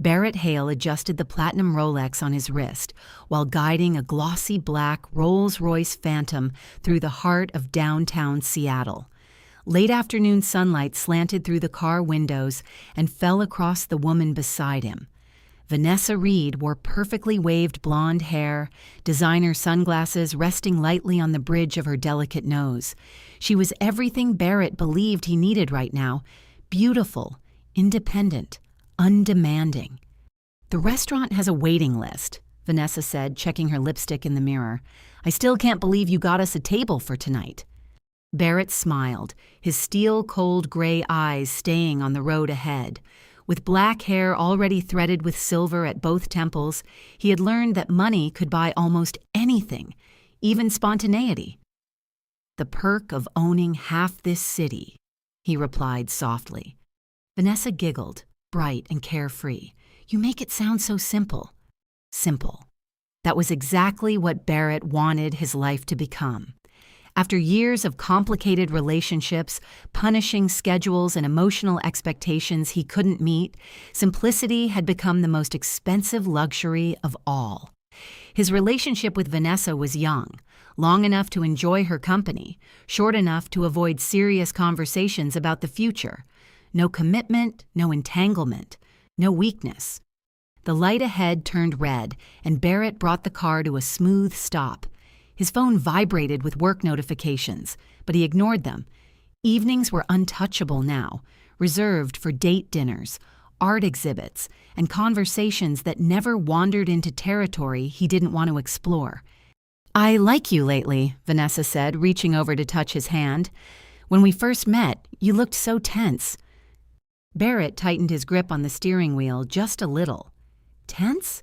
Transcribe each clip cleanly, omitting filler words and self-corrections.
Barrett Hale adjusted the platinum Rolex on his wrist while guiding a glossy black Rolls-Royce Phantom through the heart of downtown Seattle. Late afternoon sunlight slanted through the car windows and fell across the woman beside him. Vanessa Reed wore perfectly waved blonde hair, designer sunglasses resting lightly on the bridge of her delicate nose. She was everything Barrett believed he needed right now: beautiful, independent, undemanding. "The restaurant has a waiting list," Vanessa said, checking her lipstick in the mirror. "I still can't believe you got us a table for tonight." Barrett smiled, his steel-cold gray eyes staying on the road ahead. With black hair already threaded with silver at both temples, he had learned that money could buy almost anything, even spontaneity. "The perk of owning half this city," he replied softly. Vanessa giggled, bright and carefree. "You make it sound so simple." Simple. That was exactly what Barrett wanted his life to become. After years of complicated relationships, punishing schedules and emotional expectations he couldn't meet, simplicity had become the most expensive luxury of all. His relationship with Vanessa was young, long enough to enjoy her company, short enough to avoid serious conversations about the future. No commitment, no entanglement, no weakness. The light ahead turned red, and Barrett brought the car to a smooth stop. His phone vibrated with work notifications, but he ignored them. Evenings were untouchable now, reserved for date dinners, art exhibits, and conversations that never wandered into territory he didn't want to explore. "I like you lately," Vanessa said, reaching over to touch his hand. "When we first met, you looked so tense." Barrett tightened his grip on the steering wheel just a little. Tense?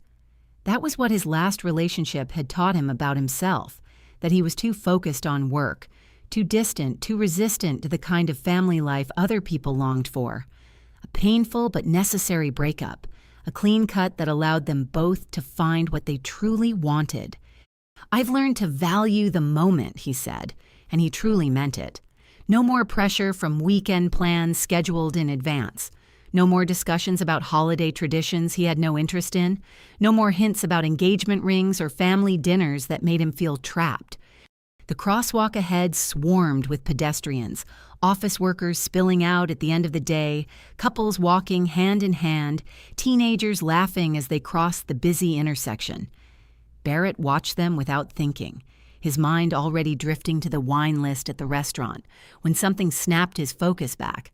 That was what his last relationship had taught him about himself, that he was too focused on work, too distant, too resistant to the kind of family life other people longed for. A painful but necessary breakup, a clean cut that allowed them both to find what they truly wanted. "I've learned to value the moment," he said, and he truly meant it. No more pressure from weekend plans scheduled in advance. No more discussions about holiday traditions he had no interest in. No more hints about engagement rings or family dinners that made him feel trapped. The crosswalk ahead swarmed with pedestrians, office workers spilling out at the end of the day, couples walking hand in hand, teenagers laughing as they crossed the busy intersection. Barrett watched them without thinking, his mind already drifting to the wine list at the restaurant, when something snapped his focus back.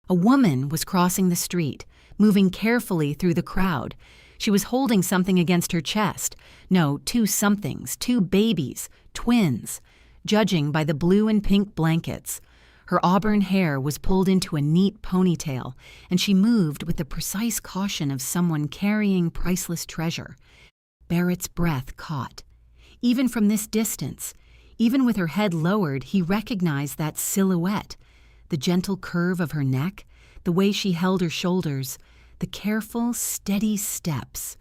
A woman was crossing the street, moving carefully through the crowd. She was holding something against her chest. No, two somethings, two babies, twins, judging by the blue and pink blankets. Her auburn hair was pulled into a neat ponytail, and she moved with the precise caution of someone carrying priceless treasure. Barrett's breath caught. Even from this distance, even with her head lowered, he recognized that silhouette. The gentle curve of her neck, the way she held her shoulders, the careful, steady steps.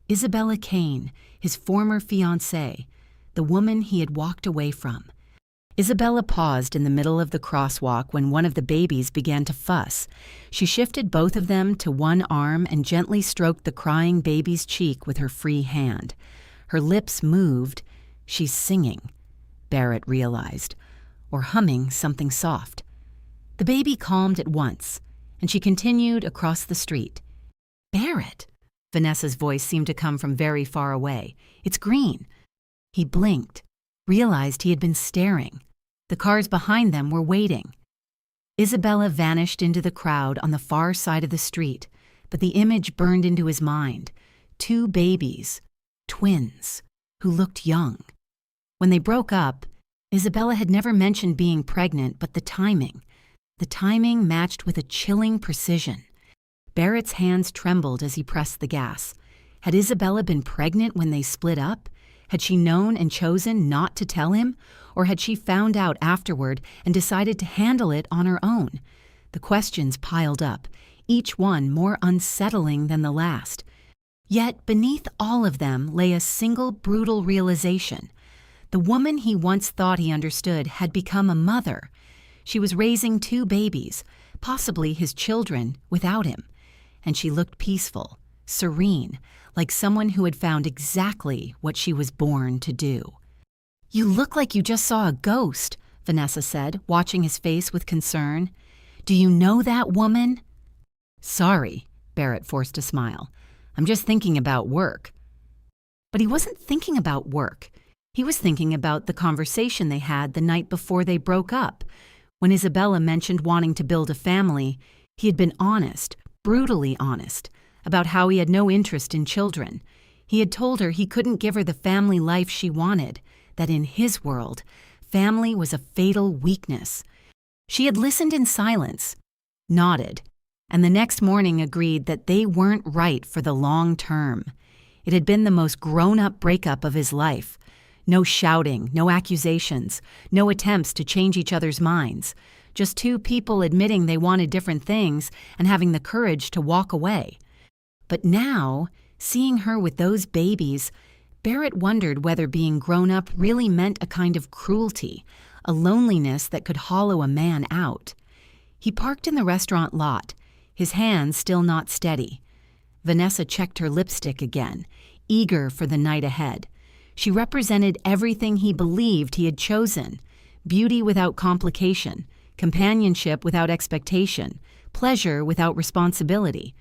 Isabella Kane, his former fiancée, the woman he had walked away from. Isabella paused in the middle of the crosswalk when one of the babies began to fuss. She shifted both of them to one arm and gently stroked the crying baby's cheek with her free hand. Her lips moved. "She's singing," Barrett realized, or humming something soft. The baby calmed at once, and she continued across the street. "Barrett!" Vanessa's voice seemed to come from very far away. "It's green." He blinked, realized he had been staring. The cars behind them were waiting. Isabella vanished into the crowd on the far side of the street, but the image burned into his mind. Two babies, twins, who looked young. When they broke up, Isabella had never mentioned being pregnant, but the timing matched with a chilling precision. Barrett's hands trembled as he pressed the gas. Had Isabella been pregnant when they split up? Had she known and chosen not to tell him? Or had she found out afterward and decided to handle it on her own? The questions piled up, each one more unsettling than the last. Yet beneath all of them lay a single brutal realization. The woman he once thought he understood had become a mother. She was raising two babies, possibly his children, without him. And she looked peaceful, serene, like someone who had found exactly what she was born to do. "You look like you just saw a ghost," Vanessa said, watching his face with concern. "Do you know that woman?" "Sorry," Barrett forced a smile. "I'm just thinking about work." But he wasn't thinking about work. He was thinking about the conversation they had the night before they broke up. When Isabella mentioned wanting to build a family, he had been honest, brutally honest, about how he had no interest in children. He had told her he couldn't give her the family life she wanted, that in his world, family was a fatal weakness. She had listened in silence, nodded, and the next morning agreed that they weren't right for the long term. It had been the most grown-up breakup of his life. No shouting, no accusations, no attempts to change each other's minds. Just two people admitting they wanted different things and having the courage to walk away. But now, seeing her with those babies, Barrett wondered whether being grown up really meant a kind of cruelty, a loneliness that could hollow a man out. He parked in the restaurant lot, his hands still not steady. Vanessa checked her lipstick again, eager for the night ahead. She represented everything he believed he had chosen: beauty without complication, companionship without expectation, pleasure without responsibility.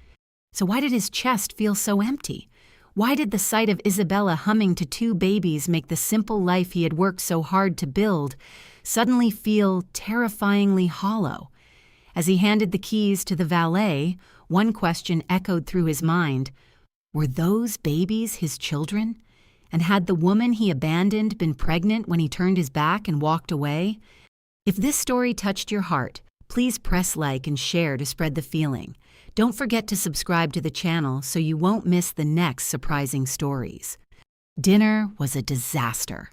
So why did his chest feel so empty? Why did the sight of Isabella humming to two babies make the simple life he had worked so hard to build suddenly feel terrifyingly hollow? As he handed the keys to the valet, one question echoed through his mind. Were those babies his children? And had the woman he abandoned been pregnant when he turned his back and walked away? If this story touched your heart, please press like and share to spread the feeling. Don't forget to subscribe to the channel so you won't miss the next surprising stories. Dinner was a disaster.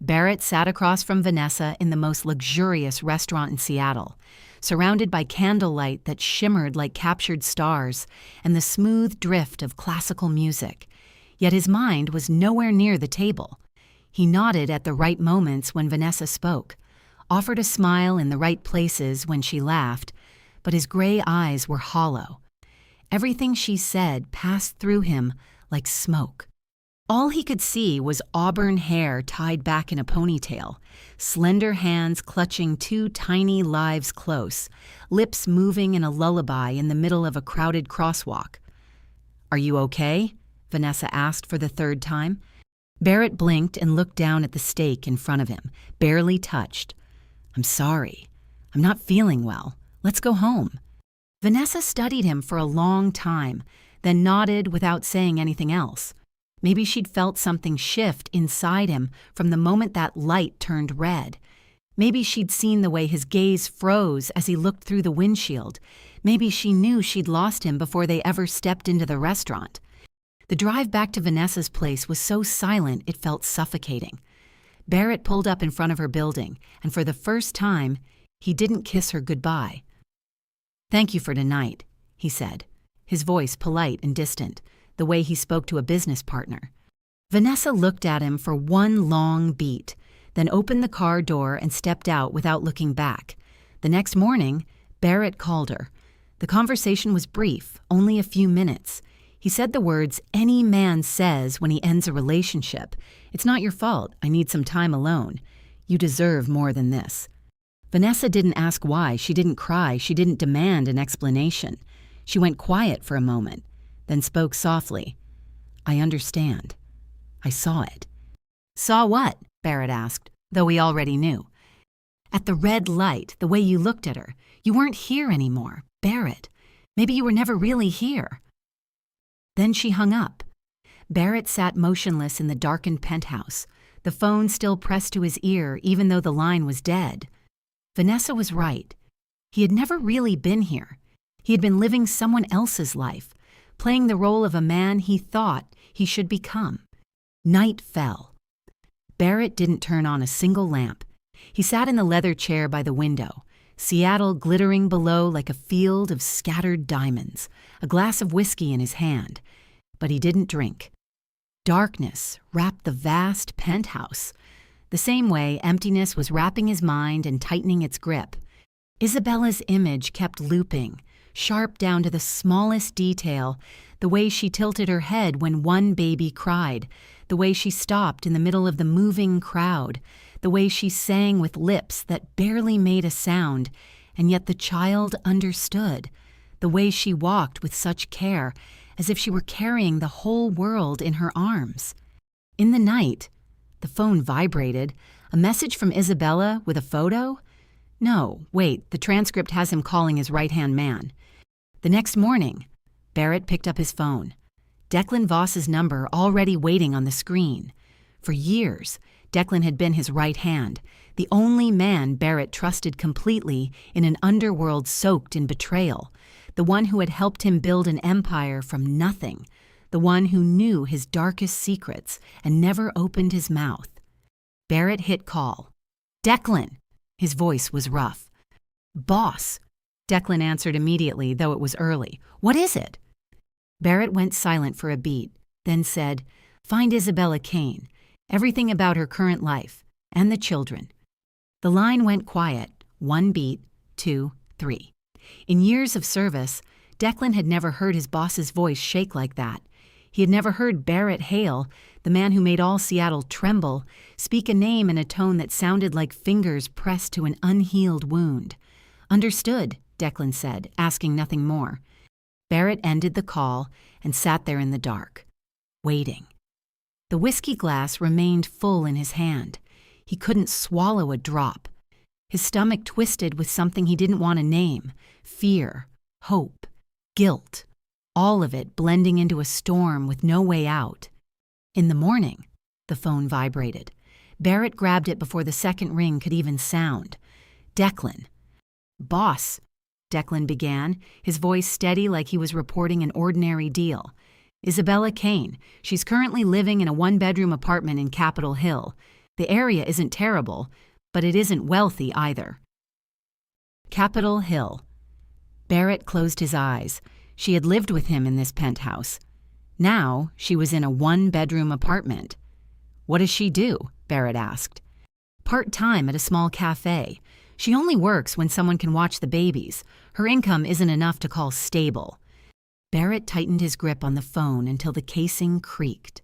Barrett sat across from Vanessa in the most luxurious restaurant in Seattle, surrounded by candlelight that shimmered like captured stars and the smooth drift of classical music. Yet his mind was nowhere near the table. He nodded at the right moments when Vanessa spoke, offered a smile in the right places when she laughed, but his gray eyes were hollow. Everything she said passed through him like smoke. All he could see was auburn hair tied back in a ponytail, slender hands clutching two tiny lives close, lips moving in a lullaby in the middle of a crowded crosswalk. "Are you okay?" Vanessa asked for the third time. Barrett blinked and looked down at the steak in front of him, barely touched. "I'm sorry. I'm not feeling well. Let's go home." Vanessa studied him for a long time, then nodded without saying anything else. Maybe she'd felt something shift inside him from the moment that light turned red. Maybe she'd seen the way his gaze froze as he looked through the windshield. Maybe she knew she'd lost him before they ever stepped into the restaurant. The drive back to Vanessa's place was so silent it felt suffocating. Barrett pulled up in front of her building, and for the first time, he didn't kiss her goodbye. "Thank you for tonight," he said, his voice polite and distant, the way he spoke to a business partner. Vanessa looked at him for one long beat, then opened the car door and stepped out without looking back. The next morning, Barrett called her. The conversation was brief, only a few minutes. He said the words any man says when he ends a relationship. "It's not your fault. I need some time alone. You deserve more than this." Vanessa didn't ask why. She didn't cry. She didn't demand an explanation. She went quiet for a moment, then spoke softly. "I understand. I saw it." "Saw what?" Barrett asked, though he already knew. "At the red light, the way you looked at her. You weren't here anymore. Barrett, maybe you were never really here." Then she hung up. Barrett sat motionless in the darkened penthouse, the phone still pressed to his ear even though the line was dead. Vanessa was right. He had never really been here. He had been living someone else's life, playing the role of a man he thought he should become. Night fell. Barrett didn't turn on a single lamp. He sat in the leather chair by the window, Seattle glittering below like a field of scattered diamonds, a glass of whiskey in his hand. But he didn't drink. Darkness wrapped the vast penthouse, the same way emptiness was wrapping his mind and tightening its grip. Isabella's image kept looping, sharp down to the smallest detail, the way she tilted her head when one baby cried, the way she stopped in the middle of the moving crowd, the way she sang with lips that barely made a sound, and yet the child understood, the way she walked with such care, as if she were carrying the whole world in her arms. In the night, the phone vibrated. A message from Isabella with a photo? No, wait, the transcript has him calling his right-hand man. The next morning, Barrett picked up his phone. Declan Voss's number already waiting on the screen. For years, Declan had been his right hand, the only man Barrett trusted completely in an underworld soaked in betrayal, the one who had helped him build an empire from nothing, the one who knew his darkest secrets and never opened his mouth. Barrett hit call. "Declan!" His voice was rough. "Boss!" Declan answered immediately, though it was early. "What is it?" Barrett went silent for a beat, then said, "Find Isabella Kane. Everything about her current life, and the children." The line went quiet, 1 beat, 2, 3. In years of service, Declan had never heard his boss's voice shake like that. He had never heard Barrett Hale, the man who made all Seattle tremble, speak a name in a tone that sounded like fingers pressed to an unhealed wound. "Understood," Declan said, asking nothing more. Barrett ended the call and sat there in the dark, waiting. The whiskey glass remained full in his hand. He couldn't swallow a drop. His stomach twisted with something he didn't want to name: fear, hope, guilt, all of it blending into a storm with no way out. In the morning, the phone vibrated. Barrett grabbed it before the second ring could even sound. Declan. "Boss," Declan began, his voice steady like he was reporting an ordinary deal. "Isabella Kane. She's currently living in a 1-bedroom apartment in Capitol Hill. The area isn't terrible, but it isn't wealthy either." Capitol Hill. Barrett closed his eyes. She had lived with him in this penthouse. Now she was in a 1-bedroom apartment. "What does she do?" Barrett asked. "Part-time at a small cafe. She only works when someone can watch the babies. Her income isn't enough to call stable." Barrett tightened his grip on the phone until the casing creaked.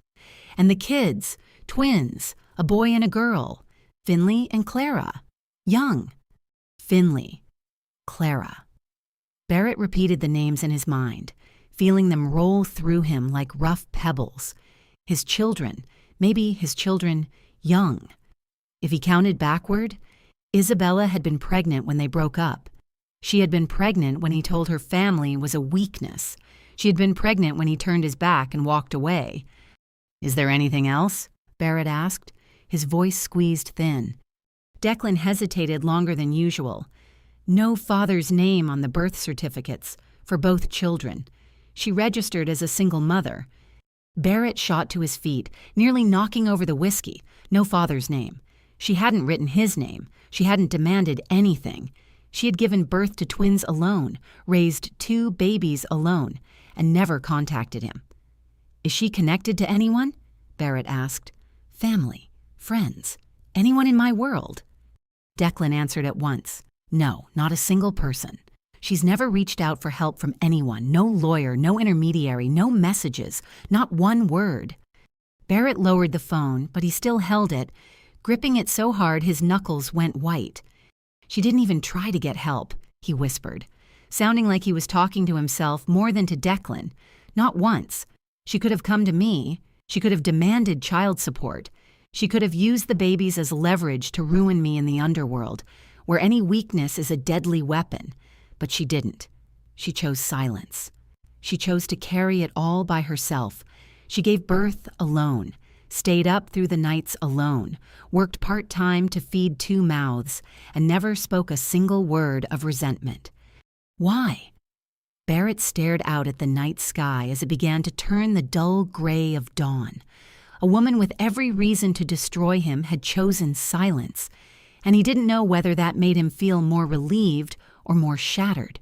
"And the kids, twins, a boy and a girl, Finley and Clara. Young. Finley, Clara." Barrett repeated the names in his mind, feeling them roll through him like rough pebbles. His children, maybe his children young. If he counted backward, Isabella had been pregnant when they broke up. She had been pregnant when he told her family was a weakness. She had been pregnant when he turned his back and walked away. "Is there anything else?" Barrett asked, his voice squeezed thin. Declan hesitated longer than usual. No father's name on the birth certificates for both children. She registered as a single mother. Barrett shot to his feet, nearly knocking over the whiskey. No father's name. She hadn't written his name. She hadn't demanded anything. She had given birth to twins alone, raised 2 babies alone, and never contacted him. "Is she connected to anyone?" Barrett asked. "Family, friends, anyone in my world?" Declan answered at once. "No, not a single person. She's never reached out for help from anyone, no lawyer, no intermediary, no messages, not one word." Barrett lowered the phone, but he still held it, gripping it so hard his knuckles went white. "She didn't even try to get help," he whispered, sounding like he was talking to himself more than to Declan. "Not once. She could have come to me. She could have demanded child support. She could have used the babies as leverage to ruin me in the underworld, where any weakness is a deadly weapon. But she didn't. She chose silence. She chose to carry it all by herself. She gave birth alone, stayed up through the nights alone, worked part-time to feed 2 mouths, and never spoke a single word of resentment. Why? Barrett stared out at the night sky as it began to turn the dull gray of dawn. A woman with every reason to destroy him had chosen silence, and he didn't know whether that made him feel more relieved or more shattered.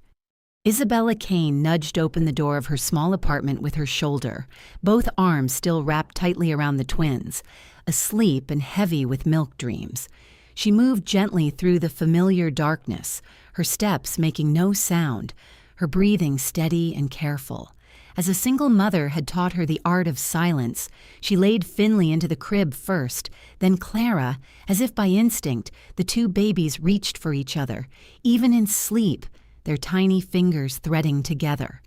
Isabella Kane nudged open the door of her small apartment with her shoulder, both arms still wrapped tightly around the twins, asleep and heavy with milk dreams. She moved gently through the familiar darkness, her steps making no sound, her breathing steady and careful. As a single mother had taught her the art of silence, she laid Finley into the crib first, then Clara. As if by instinct, the two babies reached for each other, even in sleep, their tiny fingers threading together.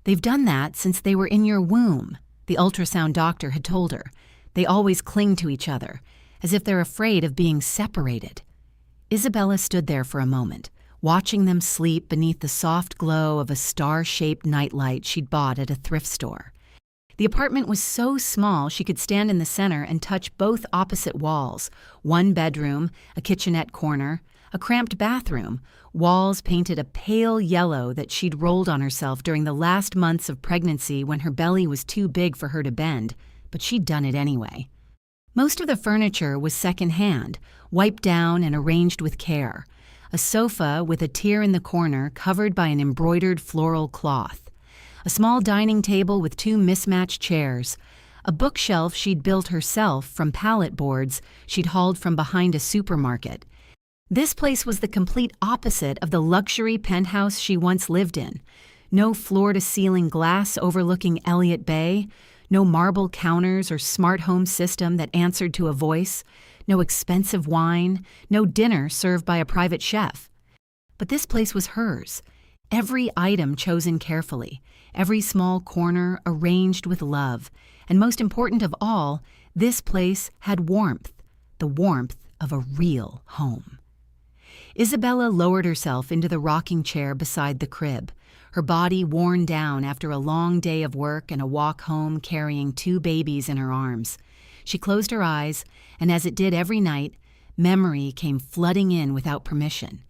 "They've done that since they were in your womb," the ultrasound doctor had told her. "They always cling to each other, as if they're afraid of being separated." Isabella stood there for a moment, watching them sleep beneath the soft glow of a star-shaped nightlight she'd bought at a thrift store. The apartment was so small she could stand in the center and touch both opposite walls, one bedroom, a kitchenette corner, a cramped bathroom, walls painted a pale yellow that she'd rolled on herself during the last months of pregnancy when her belly was too big for her to bend, but she'd done it anyway. Most of the furniture was second-hand, wiped down and arranged with care. A sofa with a tier in the corner covered by an embroidered floral cloth. A small dining table with two mismatched chairs. A bookshelf she'd built herself from pallet boards she'd hauled from behind a supermarket. This place was the complete opposite of the luxury penthouse she once lived in. No floor-to-ceiling glass overlooking Elliott Bay, no marble counters or smart home system that answered to a voice, no expensive wine, no dinner served by a private chef. But this place was hers, every item chosen carefully, every small corner arranged with love, and most important of all, this place had warmth, the warmth of a real home. Isabella lowered herself into the rocking chair beside the crib, her body worn down after a long day of work and a walk home carrying two babies in her arms. She closed her eyes, and as it did every night, memory came flooding in without permission.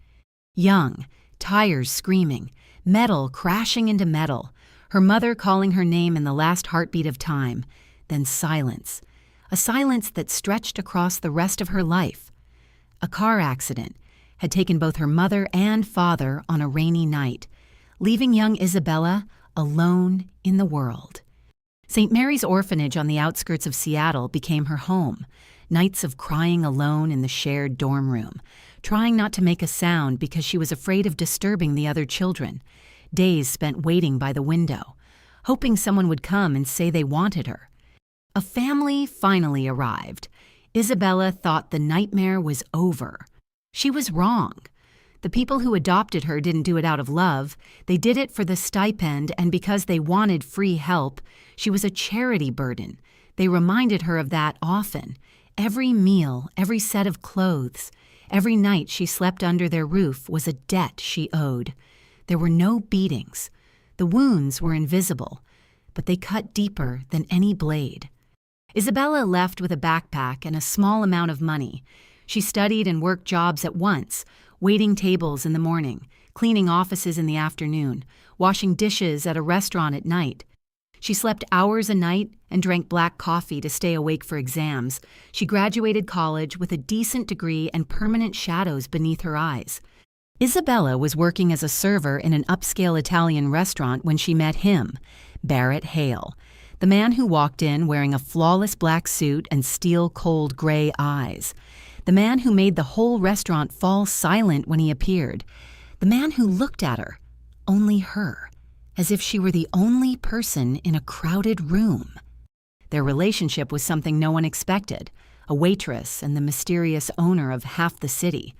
Young, tires screaming, metal crashing into metal, her mother calling her name in the last heartbeat of time, then silence, a silence that stretched across the rest of her life. A car accident had taken both her mother and father on a rainy night, leaving young Isabella alone in the world. St. Mary's Orphanage on the outskirts of Seattle became her home, nights of crying alone in the shared dorm room, trying not to make a sound because she was afraid of disturbing the other children, days spent waiting by the window, hoping someone would come and say they wanted her. A family finally arrived. Isabella thought the nightmare was over. She was wrong. The people who adopted her didn't do it out of love. They did it for the stipend, and because they wanted free help. She was a charity burden. They reminded her of that often. Every meal, every set of clothes, every night she slept under their roof was a debt she owed. There were no beatings. The wounds were invisible, but they cut deeper than any blade. Isabella left with a backpack and a small amount of money. She studied and worked jobs at once, waiting tables in the morning, cleaning offices in the afternoon, washing dishes at a restaurant at night. She slept hours a night and drank black coffee to stay awake for exams. She graduated college with a decent degree and permanent shadows beneath her eyes. Isabella was working as a server in an upscale Italian restaurant when she met him, Barrett Hale, the man who walked in wearing a flawless black suit and steel-cold gray eyes. The man who made the whole restaurant fall silent when he appeared. The man who looked at her, only her, as if she were the only person in a crowded room. Their relationship was something no one expected, a waitress and the mysterious owner of half the city.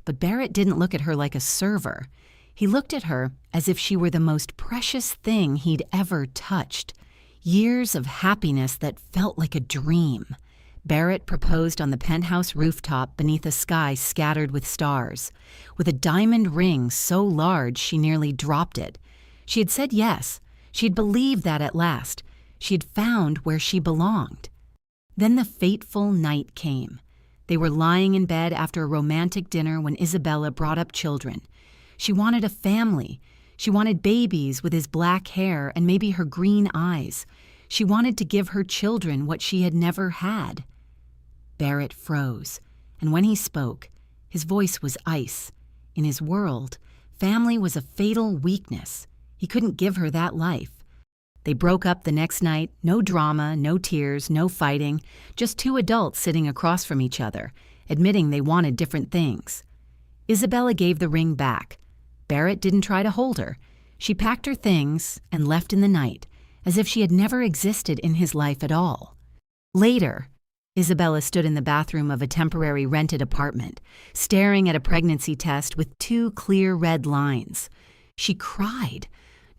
But Barrett didn't look at her like a server. He looked at her as if she were the most precious thing he'd ever touched. Years of happiness that felt like a dream. Barrett proposed on the penthouse rooftop beneath a sky scattered with stars, with a diamond ring so large she nearly dropped it. She had said yes. She had believed that at last. She had found where she belonged. Then the fateful night came. They were lying in bed after a romantic dinner when Isabella brought up children. She wanted a family. She wanted babies with his black hair and maybe her green eyes. She wanted to give her children what she had never had. Barrett froze, and when he spoke, his voice was ice. In his world, family was a fatal weakness. He couldn't give her that life. They broke up the next night, no drama, no tears, no fighting, just two adults sitting across from each other, admitting they wanted different things. Isabella gave the ring back. Barrett didn't try to hold her. She packed her things and left in the night, as if she had never existed in his life at all. Later, Isabella stood in the bathroom of a temporary rented apartment, staring at a pregnancy test with 2 clear red lines. She cried,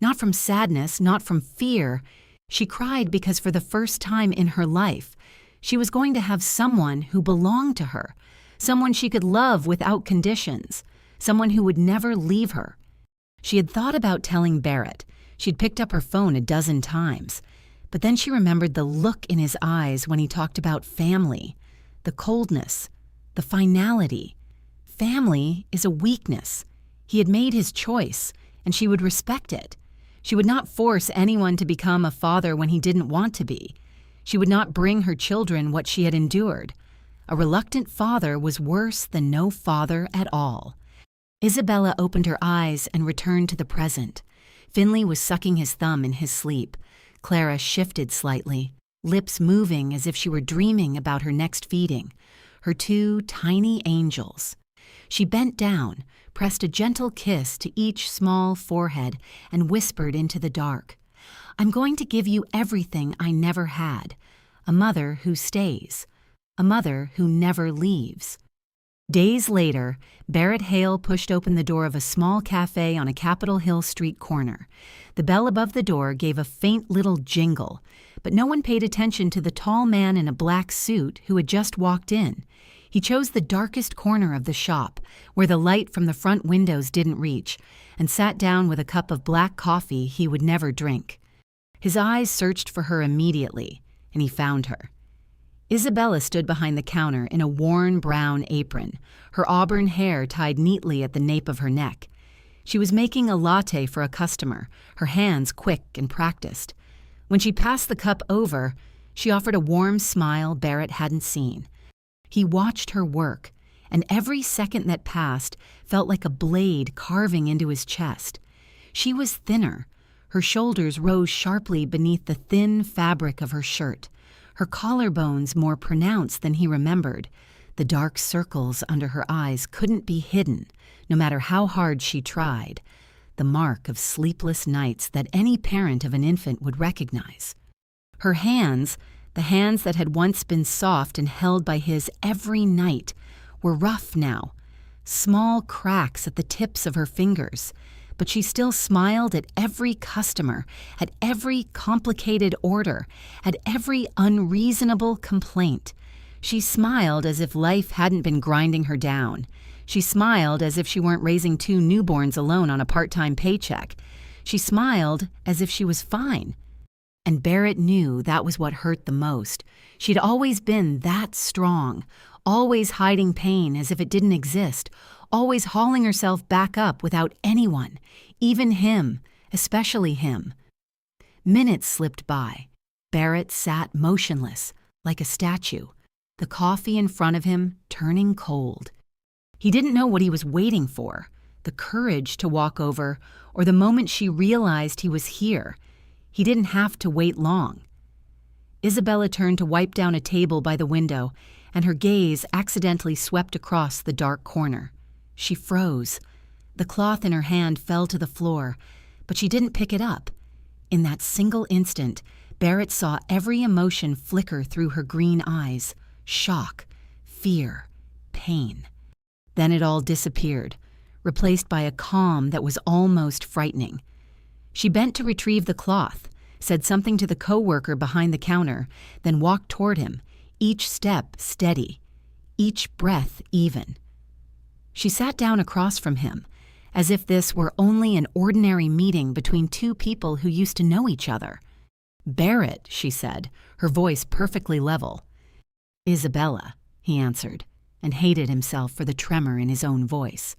not from sadness, not from fear. She cried because for the first time in her life, she was going to have someone who belonged to her, someone she could love without conditions, someone who would never leave her. She had thought about telling Barrett. She'd picked up her phone a dozen times. But then she remembered the look in his eyes when he talked about family, the coldness, the finality. Family is a weakness. He had made his choice, and she would respect it. She would not force anyone to become a father when he didn't want to be. She would not bring her children what she had endured. A reluctant father was worse than no father at all. Isabella opened her eyes and returned to the present. Finley was sucking his thumb in his sleep. Clara shifted slightly, lips moving as if she were dreaming about her next feeding, her 2 tiny angels. She bent down, pressed a gentle kiss to each small forehead, and whispered into the dark, "I'm going to give you everything I never had, a mother who stays, a mother who never leaves." Days later, Barrett Hale pushed open the door of a small cafe on a Capitol Hill Street corner. The bell above the door gave a faint little jingle, but no one paid attention to the tall man in a black suit who had just walked in. He chose the darkest corner of the shop, where the light from the front windows didn't reach, and sat down with a cup of black coffee he would never drink. His eyes searched for her immediately, and he found her. Isabella stood behind the counter in a worn brown apron, her auburn hair tied neatly at the nape of her neck. She was making a latte for a customer, her hands quick and practiced. When she passed the cup over, she offered a warm smile Barrett hadn't seen. He watched her work, and every second that passed felt like a blade carving into his chest. She was thinner. Her shoulders rose sharply beneath the thin fabric of her shirt, her collarbones more pronounced than he remembered. The dark circles under her eyes couldn't be hidden, no matter how hard she tried, the mark of sleepless nights that any parent of an infant would recognize. Her hands, the hands that had once been soft and held by his every night, were rough now, small cracks at the tips of her fingers, but she still smiled at every customer, at every complicated order, at every unreasonable complaint. She smiled as if life hadn't been grinding her down. She smiled as if she weren't raising 2 newborns alone on a part-time paycheck. She smiled as if she was fine. And Barrett knew that was what hurt the most. She'd always been that strong, always hiding pain as if it didn't exist, always hauling herself back up without anyone, even him, especially him. Minutes slipped by. Barrett sat motionless, like a statue, the coffee in front of him turning cold. He didn't know what he was waiting for, the courage to walk over, or the moment she realized he was here. He didn't have to wait long. Isabella turned to wipe down a table by the window, and her gaze accidentally swept across the dark corner. She froze. The cloth in her hand fell to the floor, but she didn't pick it up. In that single instant, Barrett saw every emotion flicker through her green eyes: shock, fear, pain. Then it all disappeared, replaced by a calm that was almost frightening. She bent to retrieve the cloth, said something to the coworker behind the counter, then walked toward him, each step steady, each breath even. She sat down across from him, as if this were only an ordinary meeting between 2 people who used to know each other. "Barrett," she said, her voice perfectly level. "Isabella," he answered, and hated himself for the tremor in his own voice.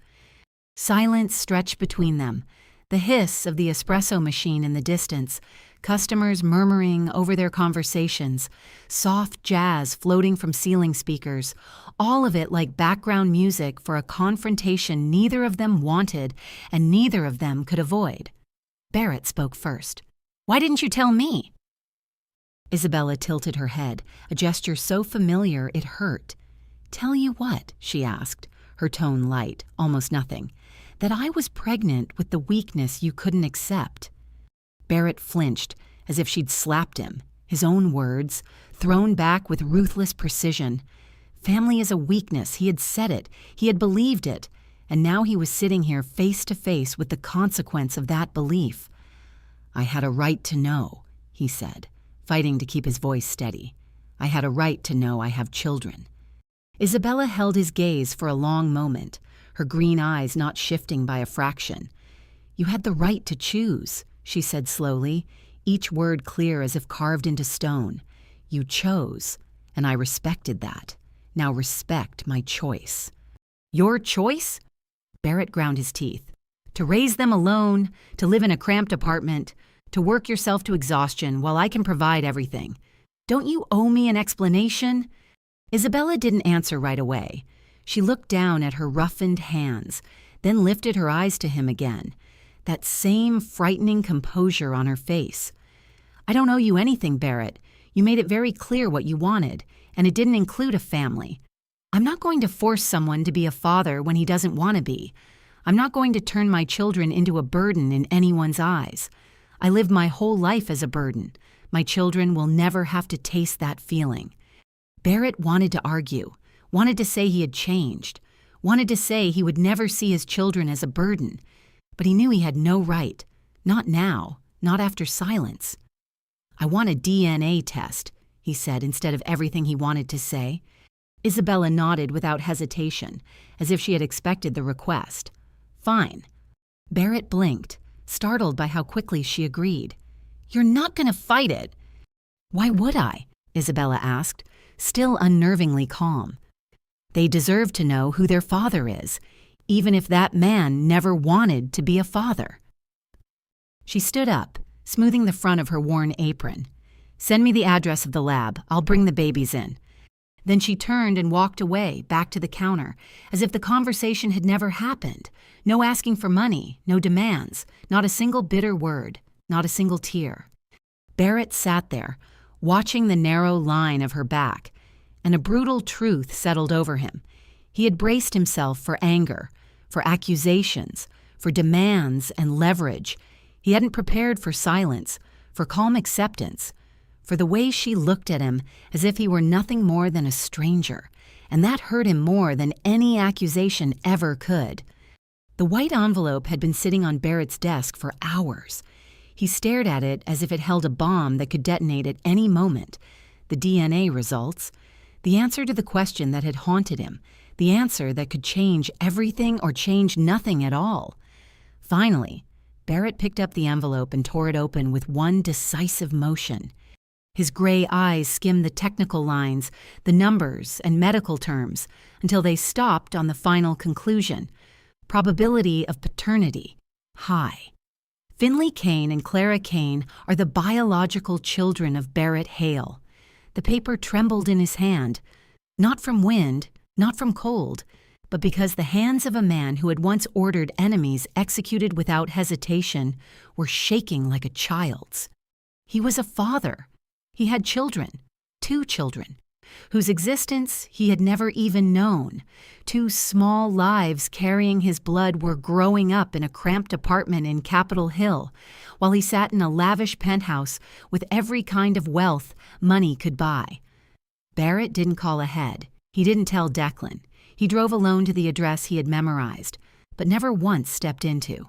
Silence stretched between them, the hiss of the espresso machine in the distance, customers murmuring over their conversations, soft jazz floating from ceiling speakers, all of it like background music for a confrontation neither of them wanted and neither of them could avoid. Barrett spoke first. "Why didn't you tell me?" Isabella tilted her head, a gesture so familiar it hurt. "Tell you what?" she asked, her tone light, almost nothing. "That I was pregnant with the weakness you couldn't accept." Barrett flinched, as if she'd slapped him. His own words, thrown back with ruthless precision. Family is a weakness. He had said it. He had believed it. And now he was sitting here face to face with the consequence of that belief. "I had a right to know," he said, fighting to keep his voice steady. "I had a right to know I have children." Isabella held his gaze for a long moment, her green eyes not shifting by a fraction. "You had the right to choose," she said slowly, each word clear as if carved into stone. "You chose, and I respected that. Now respect my choice." "Your choice?" Barrett ground his teeth. "To raise them alone, to live in a cramped apartment, to work yourself to exhaustion while I can provide everything. Don't you owe me an explanation?" Isabella didn't answer right away. She looked down at her roughened hands, then lifted her eyes to him again, that same frightening composure on her face. "I don't owe you anything, Barrett. You made it very clear what you wanted, and it didn't include a family. I'm not going to force someone to be a father when he doesn't want to be. I'm not going to turn my children into a burden in anyone's eyes. I lived my whole life as a burden. My children will never have to taste that feeling." Barrett wanted to argue, wanted to say he had changed, wanted to say he would never see his children as a burden, but he knew he had no right. Not now, not after silence. "I want a DNA test," he said instead of everything he wanted to say. Isabella nodded without hesitation, as if she had expected the request. "Fine." Barrett blinked, startled by how quickly she agreed. "You're not going to fight it." "Why would I?" Isabella asked, still unnervingly calm. "They deserve to know who their father is, even if that man never wanted to be a father." She stood up, smoothing the front of her worn apron. "Send me the address of the lab. I'll bring the babies in." Then she turned and walked away, back to the counter, as if the conversation had never happened. No asking for money, no demands, not a single bitter word, not a single tear. Barrett sat there, watching the narrow line of her back, and a brutal truth settled over him. He had braced himself for anger, for accusations, for demands and leverage. He hadn't prepared for silence, for calm acceptance, for the way she looked at him as if he were nothing more than a stranger, and that hurt him more than any accusation ever could. The white envelope had been sitting on Barrett's desk for hours. He stared at it as if it held a bomb that could detonate at any moment. The DNA results, the answer to the question that had haunted him, the answer that could change everything or change nothing at all. Finally, Barrett picked up the envelope and tore it open with one decisive motion. His gray eyes skimmed the technical lines, the numbers and medical terms, until they stopped on the final conclusion. Probability of paternity, high. Finley Kane and Clara Kane are the biological children of Barrett Hale. The paper trembled in his hand, not from wind, not from cold, but because the hands of a man who had once ordered enemies executed without hesitation were shaking like a child's. He was a father. He had children, 2 children, whose existence he had never even known. 2 small lives carrying his blood were growing up in a cramped apartment in Capitol Hill, while he sat in a lavish penthouse with every kind of wealth money could buy. Barrett didn't call ahead. He didn't tell Declan. He drove alone to the address he had memorized, but never once stepped into.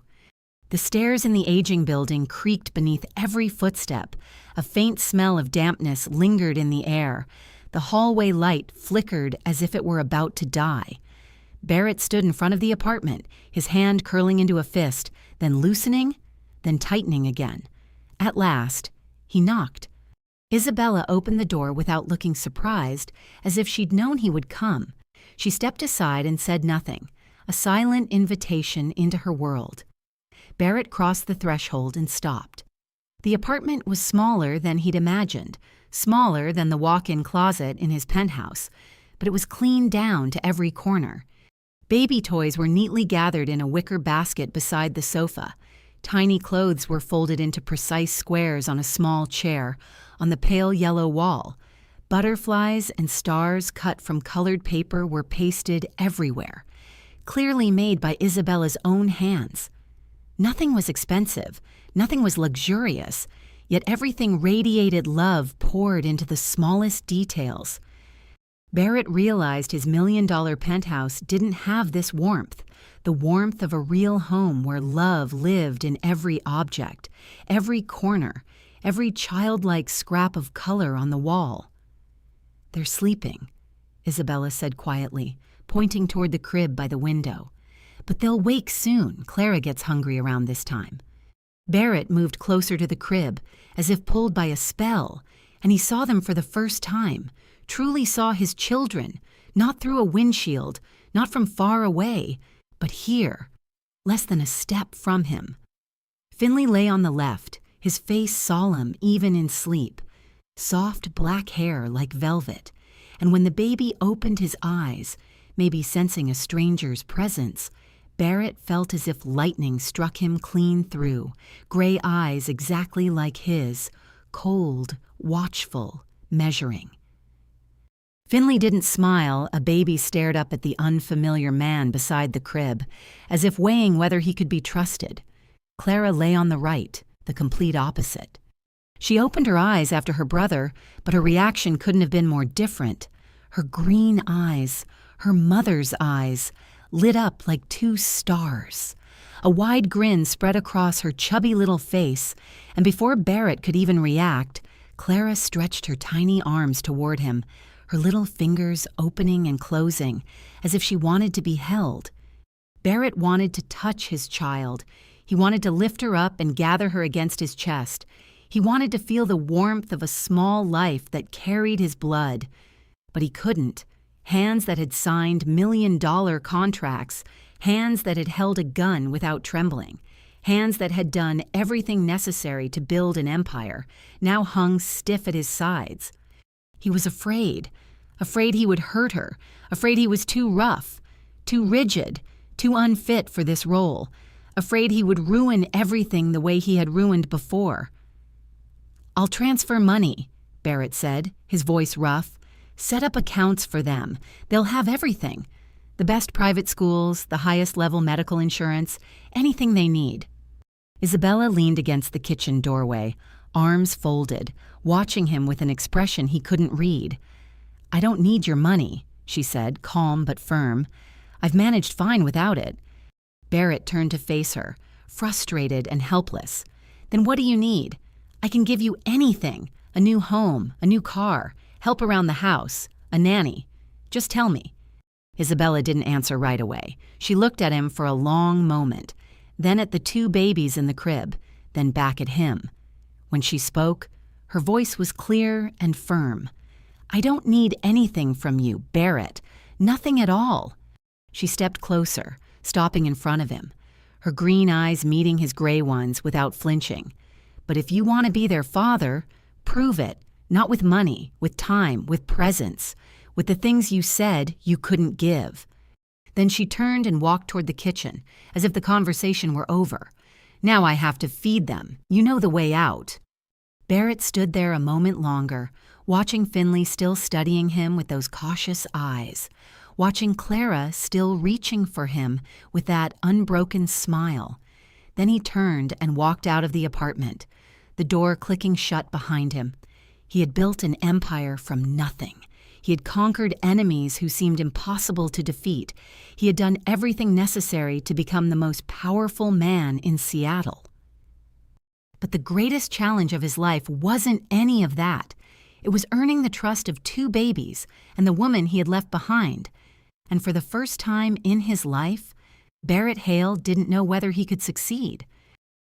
The stairs in the aging building creaked beneath every footstep. A faint smell of dampness lingered in the air. The hallway light flickered as if it were about to die. Barrett stood in front of the apartment, his hand curling into a fist, then loosening, then tightening again. At last, he knocked. Isabella opened the door without looking surprised, as if she'd known he would come. She stepped aside and said nothing, a silent invitation into her world. Barrett crossed the threshold and stopped. The apartment was smaller than he'd imagined, smaller than the walk-in closet in his penthouse, but it was cleaned down to every corner. Baby toys were neatly gathered in a wicker basket beside the sofa. Tiny clothes were folded into precise squares on a small chair on the pale yellow wall. Butterflies and stars cut from colored paper were pasted everywhere, clearly made by Isabella's own hands. Nothing was expensive, nothing was luxurious, yet everything radiated love poured into the smallest details. Barrett realized his million-dollar penthouse didn't have this warmth, the warmth of a real home where love lived in every object, every corner, every childlike scrap of color on the wall. "They're sleeping," Isabella said quietly, pointing toward the crib by the window. "But they'll wake soon. Clara gets hungry around this time." Barrett moved closer to the crib, as if pulled by a spell, and he saw them for the first time, truly saw his children, not through a windshield, not from far away, but here, less than a step from him. Finley lay on the left, his face solemn even in sleep, soft black hair like velvet, and when the baby opened his eyes, maybe sensing a stranger's presence, Barrett felt as if lightning struck him clean through, gray eyes exactly like his, cold, watchful, measuring. Finley didn't smile. A baby stared up at the unfamiliar man beside the crib, as if weighing whether he could be trusted. Clara lay on the right, the complete opposite. She opened her eyes after her brother, but her reaction couldn't have been more different. Her green eyes, her mother's eyes, lit up like two stars. A wide grin spread across her chubby little face, and before Barrett could even react, Clara stretched her tiny arms toward him, her little fingers opening and closing, as if she wanted to be held. Barrett wanted to touch his child. He wanted to lift her up and gather her against his chest. He wanted to feel the warmth of a small life that carried his blood. But he couldn't. Hands that had signed million-dollar contracts, hands that had held a gun without trembling, hands that had done everything necessary to build an empire, now hung stiff at his sides. He was afraid he would hurt her, afraid he was too rough, too rigid, too unfit for this role, afraid he would ruin everything the way he had ruined before. "I'll transfer money," Barrett said, his voice rough. "Set up accounts for them. They'll have everything. The best private schools, the highest level medical insurance, anything they need." Isabella leaned against the kitchen doorway, arms folded, watching him with an expression he couldn't read. "I don't need your money," she said, calm but firm. "I've managed fine without it." Barrett turned to face her, frustrated and helpless. "Then what do you need? I can give you anything. A new home, a new car, help around the house, a nanny. Just tell me." Isabella didn't answer right away. She looked at him for a long moment, then at the two babies in the crib, then back at him. When she spoke, her voice was clear and firm. "I don't need anything from you, Barrett. Nothing at all." She stepped closer, stopping in front of him, her green eyes meeting his gray ones without flinching. "But if you want to be their father, prove it, not with money, with time, with presence, with the things you said you couldn't give." Then she turned and walked toward the kitchen, as if the conversation were over. "Now I have to feed them. You know the way out." Barrett stood there a moment longer, watching Finley still studying him with those cautious eyes, watching Clara still reaching for him with that unbroken smile. Then he turned and walked out of the apartment, the door clicking shut behind him. He had built an empire from nothing. He had conquered enemies who seemed impossible to defeat. He had done everything necessary to become the most powerful man in Seattle. But the greatest challenge of his life wasn't any of that. It was earning the trust of two babies and the woman he had left behind. And for the first time in his life, Barrett Hale didn't know whether he could succeed.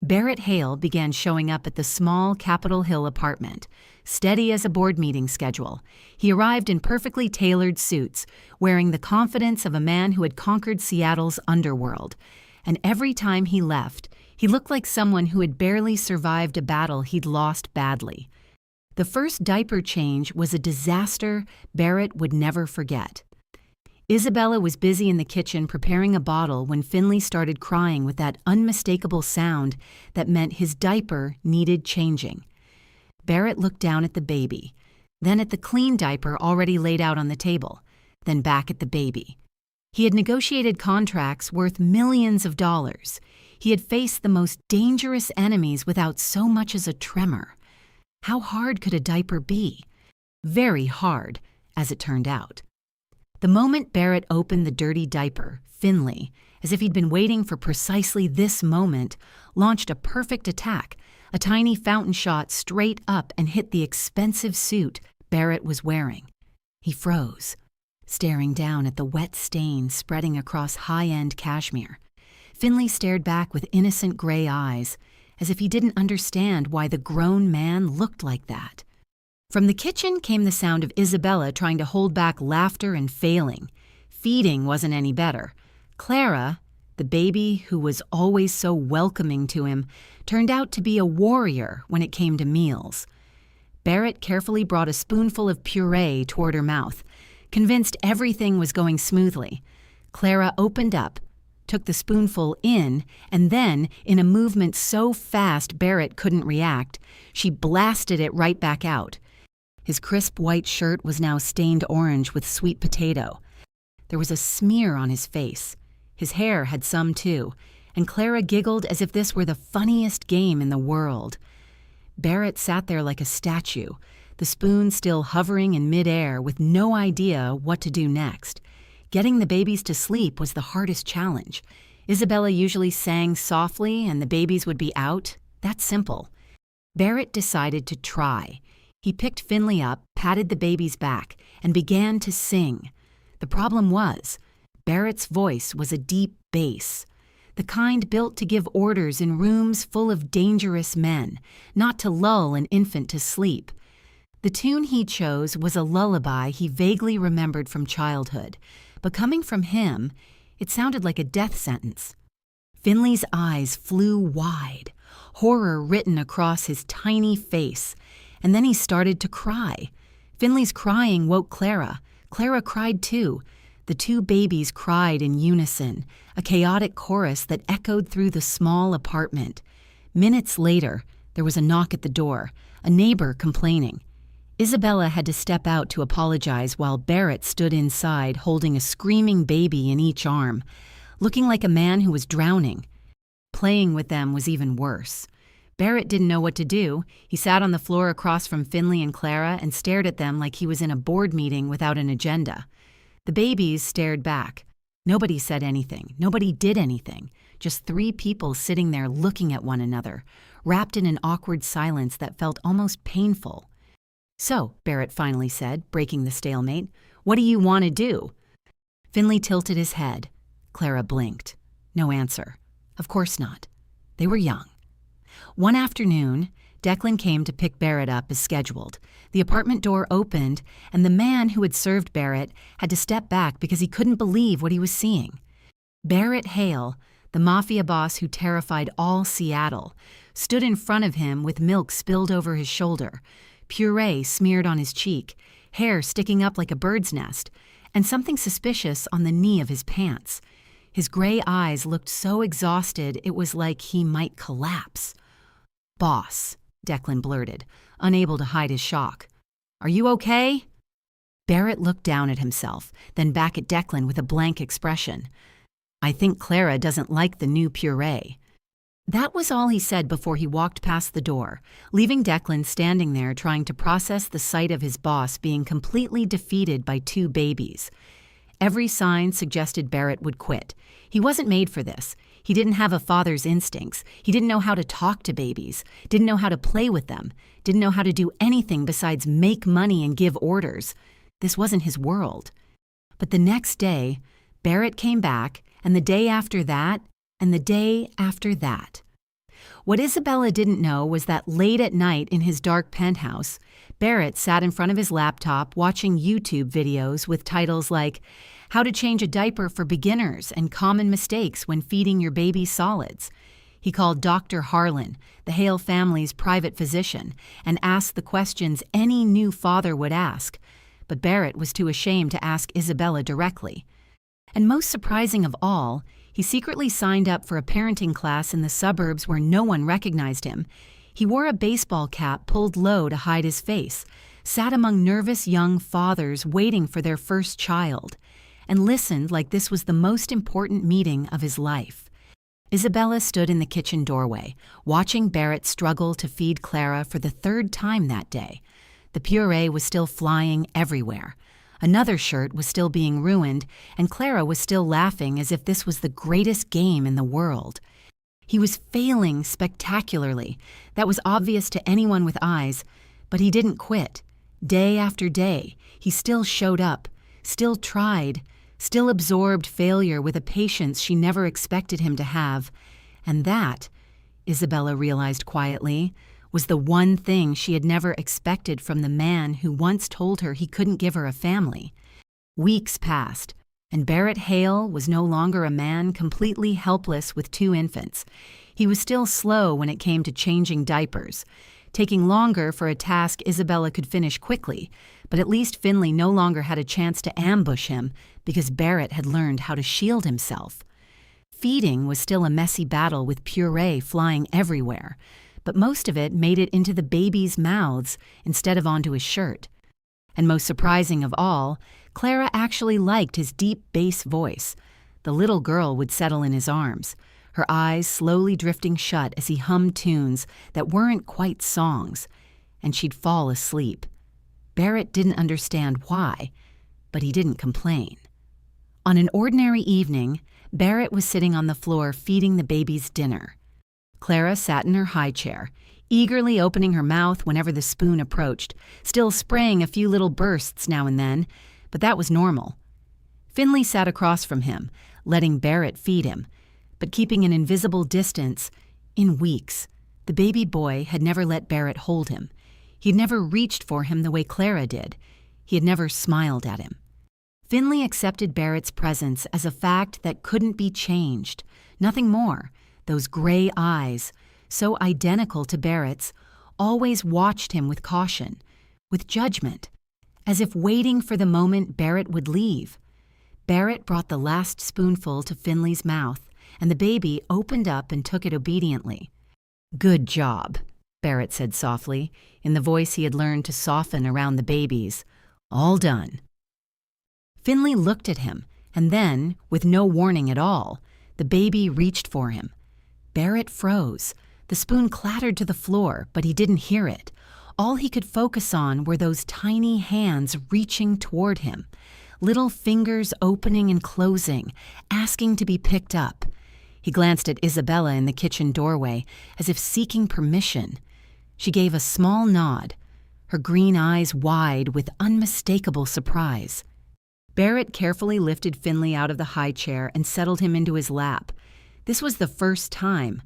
Barrett Hale began showing up at the small Capitol Hill apartment, steady as a board meeting schedule. He arrived in perfectly tailored suits, wearing the confidence of a man who had conquered Seattle's underworld. And every time he left, he looked like someone who had barely survived a battle he'd lost badly. The first diaper change was a disaster Barrett would never forget. Isabella was busy in the kitchen preparing a bottle when Finley started crying with that unmistakable sound that meant his diaper needed changing. Barrett looked down at the baby, then at the clean diaper already laid out on the table, then back at the baby. He had negotiated contracts worth millions of dollars. He had faced the most dangerous enemies without so much as a tremor. How hard could a diaper be? Very hard, as it turned out. The moment Barrett opened the dirty diaper, Finley, as if he'd been waiting for precisely this moment, launched a perfect attack, a tiny fountain shot straight up and hit the expensive suit Barrett was wearing. He froze, staring down at the wet stain spreading across high-end cashmere. Finley stared back with innocent gray eyes, as if he didn't understand why the grown man looked like that. From the kitchen came the sound of Isabella trying to hold back laughter and failing. Feeding wasn't any better. Clara, the baby who was always so welcoming to him, turned out to be a warrior when it came to meals. Barrett carefully brought a spoonful of puree toward her mouth, convinced everything was going smoothly. Clara opened up, took the spoonful in, and then, in a movement so fast Barrett couldn't react, she blasted it right back out. His crisp white shirt was now stained orange with sweet potato. There was a smear on his face. His hair had some too, and Clara giggled as if this were the funniest game in the world. Barrett sat there like a statue, the spoon still hovering in midair with no idea what to do next. Getting the babies to sleep was the hardest challenge. Isabella usually sang softly and the babies would be out. That's simple. Barrett decided to try. He picked Finley up, patted the baby's back, and began to sing. The problem was, Barrett's voice was a deep bass, the kind built to give orders in rooms full of dangerous men, not to lull an infant to sleep. The tune he chose was a lullaby he vaguely remembered from childhood, but coming from him, it sounded like a death sentence. Finley's eyes flew wide, horror written across his tiny face, and then he started to cry. Finley's crying woke Clara. Clara cried too. The two babies cried in unison, a chaotic chorus that echoed through the small apartment. Minutes later, there was a knock at the door, a neighbor complaining. Isabella had to step out to apologize while Barrett stood inside holding a screaming baby in each arm, looking like a man who was drowning. Playing with them was even worse. Barrett didn't know what to do. He sat on the floor across from Finley and Clara and stared at them like he was in a board meeting without an agenda. The babies stared back. Nobody said anything. Nobody did anything. Just three people sitting there looking at one another, wrapped in an awkward silence that felt almost painful. "So," Barrett finally said, breaking the stalemate, "what do you want to do?" Finley tilted his head. Clara blinked. No answer. Of course not. They were young. One afternoon, Declan came to pick Barrett up as scheduled. The apartment door opened, and the man who had served Barrett had to step back because he couldn't believe what he was seeing. Barrett Hale, the mafia boss who terrified all Seattle, stood in front of him with milk spilled over his shoulder, puree smeared on his cheek, hair sticking up like a bird's nest, and something suspicious on the knee of his pants. His gray eyes looked so exhausted it was like he might collapse. "Boss," Declan blurted, unable to hide his shock. "Are you okay?" Barrett looked down at himself, then back at Declan with a blank expression. "I think Clara doesn't like the new puree." That was all he said before he walked past the door, leaving Declan standing there trying to process the sight of his boss being completely defeated by two babies. Every sign suggested Barrett would quit. He wasn't made for this. He didn't have a father's instincts. He didn't know how to talk to babies, didn't know how to play with them, didn't know how to do anything besides make money and give orders. This wasn't his world. But the next day, Barrett came back, and the day after that, and the day after that. What Isabella didn't know was that late at night in his dark penthouse, Barrett sat in front of his laptop watching YouTube videos with titles like "How to Change a Diaper for Beginners and Common Mistakes When Feeding Your Baby Solids." He called Dr. Harlan, the Hale family's private physician, and asked the questions any new father would ask, but Barrett was too ashamed to ask Isabella directly. And most surprising of all, he secretly signed up for a parenting class in the suburbs where no one recognized him. He wore a baseball cap pulled low to hide his face, sat among nervous young fathers waiting for their first child, and listened like this was the most important meeting of his life. Isabella stood in the kitchen doorway, watching Barrett struggle to feed Clara for the third time that day. The puree was still flying everywhere. Another shirt was still being ruined, and Clara was still laughing as if this was the greatest game in the world. He was failing spectacularly. That was obvious to anyone with eyes, but he didn't quit. Day after day, he still showed up, still tried, still absorbed failure with a patience she never expected him to have. And that, Isabella realized quietly, was the one thing she had never expected from the man who once told her he couldn't give her a family. Weeks passed, and Barrett Hale was no longer a man completely helpless with 2 infants. He was still slow when it came to changing diapers, taking longer for a task Isabella could finish quickly, but at least Finley no longer had a chance to ambush him because Barrett had learned how to shield himself. Feeding was still a messy battle with puree flying everywhere, but most of it made it into the babies' mouths instead of onto his shirt. And most surprising of all, Clara actually liked his deep bass voice. The little girl would settle in his arms, her eyes slowly drifting shut as he hummed tunes that weren't quite songs, and she'd fall asleep. Barrett didn't understand why, but he didn't complain. On an ordinary evening, Barrett was sitting on the floor feeding the babies dinner. Clara sat in her high chair, eagerly opening her mouth whenever the spoon approached, still spraying a few little bursts now and then, but that was normal. Finley sat across from him, letting Barrett feed him, but keeping an invisible distance. In weeks, the baby boy had never let Barrett hold him. He'd never reached for him the way Clara did. He had never smiled at him. Finley accepted Barrett's presence as a fact that couldn't be changed. Nothing more. Those gray eyes, so identical to Barrett's, always watched him with caution, with judgment, as if waiting for the moment Barrett would leave. Barrett brought the last spoonful to Finley's mouth, and the baby opened up and took it obediently. "Good job," Barrett said softly, in the voice he had learned to soften around the babies. "All done." Finley looked at him, and then, with no warning at all, the baby reached for him. Barrett froze. The spoon clattered to the floor, but he didn't hear it. All he could focus on were those tiny hands reaching toward him, little fingers opening and closing, asking to be picked up. He glanced at Isabella in the kitchen doorway, as if seeking permission. She gave a small nod, her green eyes wide with unmistakable surprise. Barrett carefully lifted Finley out of the high chair and settled him into his lap. This was the first time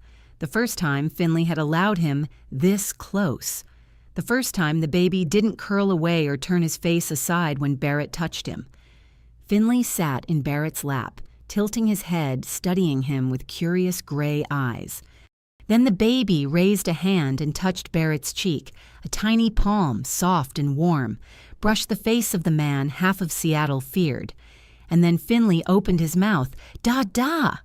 Finley had allowed him this close. The first time the baby didn't curl away or turn his face aside when Barrett touched him. Finley sat in Barrett's lap, tilting his head, studying him with curious gray eyes. Then the baby raised a hand and touched Barrett's cheek, a tiny palm, soft and warm, brushed the face of the man half of Seattle feared. And then Finley opened his mouth. "Da-da!"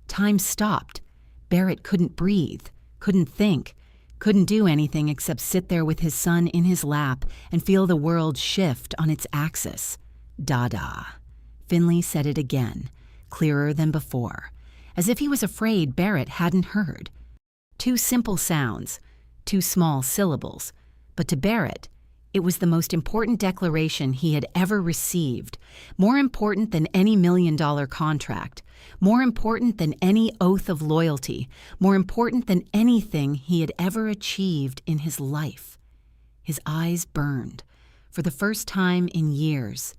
Time stopped. Barrett couldn't breathe, couldn't think, couldn't do anything except sit there with his son in his lap and feel the world shift on its axis. "Da-da." Finley said it again, clearer than before, as if he was afraid Barrett hadn't heard. 2 simple sounds, 2 small syllables, but to Barrett, it was the most important declaration he had ever received, more important than any $1 million contract, more important than any oath of loyalty, more important than anything he had ever achieved in his life. His eyes burned. For the first time in years,